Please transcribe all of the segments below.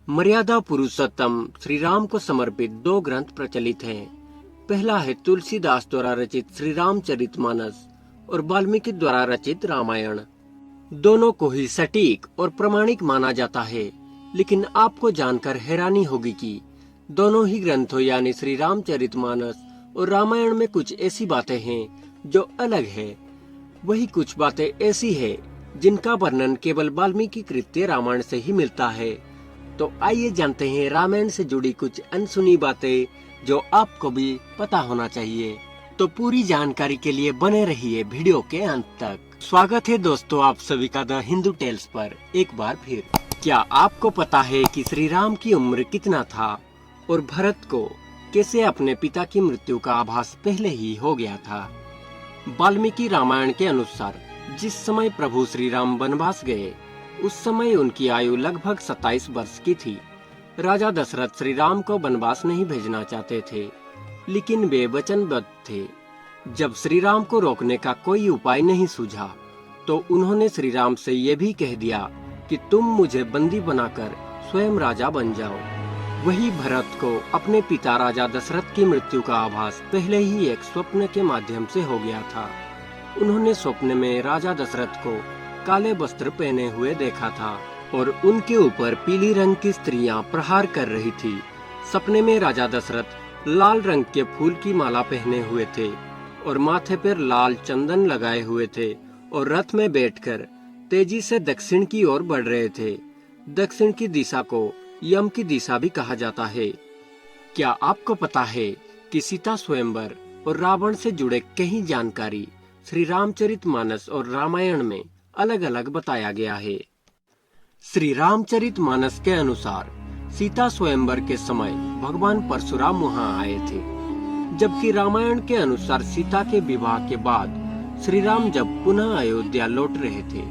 मर्यादा पुरुषोत्तम श्री राम को समर्पित दो ग्रंथ प्रचलित हैं। पहला है तुलसीदास द्वारा रचित श्री रामचरितमानस और वाल्मीकि द्वारा रचित रामायण। दोनों को ही सटीक और प्रमाणिक माना जाता है, लेकिन आपको जानकर हैरानी होगी कि दोनों ही ग्रंथों यानी श्री रामचरितमानस और रामायण में कुछ ऐसी बातें हैं जो अलग है। वही कुछ बातें ऐसी है जिनका वर्णन केवल वाल्मीकि कृत्य रामायण से ही मिलता है। तो आइए जानते हैं रामायण से जुड़ी कुछ अनसुनी बातें जो आपको भी पता होना चाहिए। तो पूरी जानकारी के लिए बने रहिए वीडियो के अंत तक। स्वागत है दोस्तों आप सभी का द हिंदू टेल्स पर एक बार फिर। क्या आपको पता है कि श्री राम की उम्र कितना था और भरत को कैसे अपने पिता की मृत्यु का आभास पहले ही हो गया था? वाल्मीकि रामायण के अनुसार जिस समय प्रभु श्री राम वनवास गए उस समय उनकी आयु लगभग 27 वर्ष की थी। राजा दशरथ श्री राम को वनवास नहीं भेजना चाहते थे, लेकिन वे वचनबद्ध थे। जब श्री राम को रोकने का कोई उपाय नहीं सूझा तो उन्होंने श्री राम से ये भी कह दिया कि तुम मुझे बंदी बनाकर स्वयं राजा बन जाओ। वही भरत को अपने पिता राजा दशरथ की मृत्यु का आभास पहले ही एक स्वप्न के माध्यम से हो गया था। उन्होंने स्वप्न में राजा दशरथ को काले वस्त्र पहने हुए देखा था और उनके ऊपर पीली रंग की स्त्रियां प्रहार कर रही थी। सपने में राजा दशरथ लाल रंग के फूल की माला पहने हुए थे और माथे पर लाल चंदन लगाए हुए थे और रथ में बैठकर तेजी से दक्षिण की ओर बढ़ रहे थे। दक्षिण की दिशा को यम की दिशा भी कहा जाता है। क्या आपको पता है कि सीता स्वयंवर और रावण से जुड़े कई जानकारी श्री रामचरितमानस और रामायण में अलग अलग बताया गया है। श्री रामचरितमानस के अनुसार सीता स्वयंवर के समय भगवान परशुराम वहां आए थे, जबकि रामायण के अनुसार सीता के विवाह के बाद श्री राम जब पुनः अयोध्या लौट रहे थे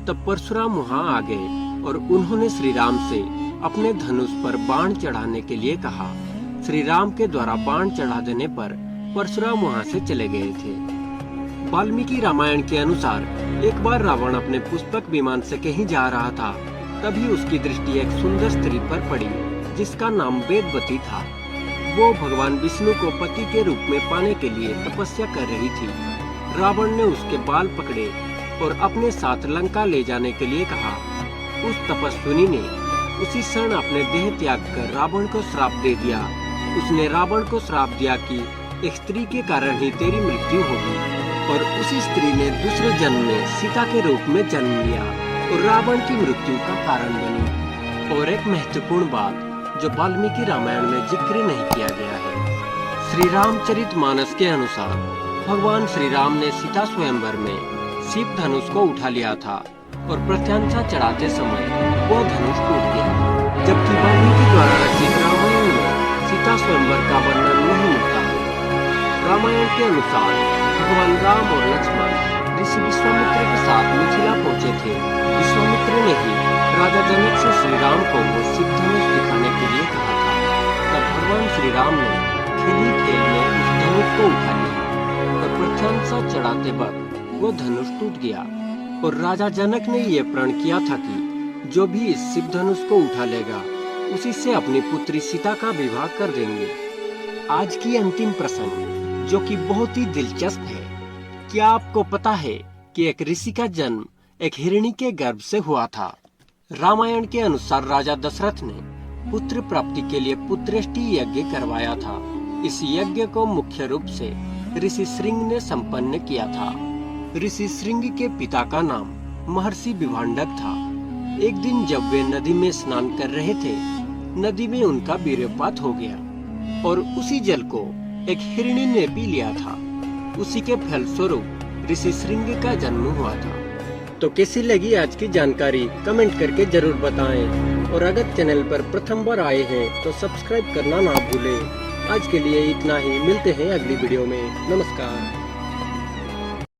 तब परशुराम वहां आ गए और उन्होंने श्री राम से अपने धनुष पर बाण चढ़ाने के लिए कहा। श्री राम के द्वारा बाण चढ़ा देने पर परशुराम वहां से चले गए थे। वाल्मीकि रामायण के अनुसार एक बार रावण अपने पुष्पक विमान से कहीं जा रहा था, तभी उसकी दृष्टि एक सुंदर स्त्री पर पड़ी जिसका नाम वेदवती था। वो भगवान विष्णु को पति के रूप में पाने के लिए तपस्या कर रही थी। रावण ने उसके बाल पकड़े और अपने साथ लंका ले जाने के लिए कहा। उस तपस्विनी ने उसी क्षण अपने देह त्याग कर रावण को श्राप दे दिया। उसने रावण को श्राप दिया कि एक स्त्री के कारण ही तेरी मृत्यु होगी, और उसी स्त्री ने दूसरे जन्म में सीता के रूप में जन्म लिया और रावण की मृत्यु का कारण बनी। और एक महत्वपूर्ण बात जो वाल्मीकि रामायण में जिक्र नहीं किया गया है, श्री रामचरितमानस के अनुसार भगवान श्री राम ने सीता स्वयंवर में शिव धनुष को उठा लिया था और प्रत्यांशा चढ़ाते समय वो धनुष टूट गया, जबकि वाल्मीकि द्वारा रचित रामायण में सीता स्वयंवर का वर्णन नहीं मिलता है। रामायण के अनुसार भगवान राम और लक्ष्मण ऋषि विश्वामित्र के साथ मिथिला पहुँचे थे। विश्वामित्र ने ही राजा जनक से श्री राम को वो शिव धनुष दिखाने के लिए कहा था। तब भगवान श्री राम ने खेल ही खेल में उस धनुष को उठा लिया और प्रत्यांशा चढ़ाते वक्त वो धनुष टूट गया और राजा जनक ने ये प्रण किया था कि जो भी इस शिव धनुष को उठा लेगा उसी से अपनी पुत्री सीता का विवाह कर देंगे। आज की अंतिम प्रसंग जो कि बहुत ही दिलचस्प है। क्या आपको पता है कि एक ऋषि का जन्म एक हिरणी के गर्भ से हुआ था? रामायण के अनुसार राजा दशरथ ने पुत्र प्राप्ति के लिए पुत्रेष्टि यज्ञ करवाया था। इस यज्ञ को मुख्य रूप से ऋषि श्रृंग ने संपन्न किया था। ऋषि श्रृंग के पिता का नाम महर्षि विभांडक था। एक दिन जब वे नदी में स्नान कर रहे थे, नदी में उनका वीर्यपात हो गया और उसी जल को एक हिरणी ने पी लिया था। उसी के फलस्वरूप ऋषि श्रृंग का जन्म हुआ था। तो कैसी लगी आज की जानकारी कमेंट करके जरूर बताएं और अगर चैनल पर प्रथम बार आए हैं तो सब्सक्राइब करना ना भूलें। आज के लिए इतना ही, मिलते हैं अगली वीडियो में। नमस्कार।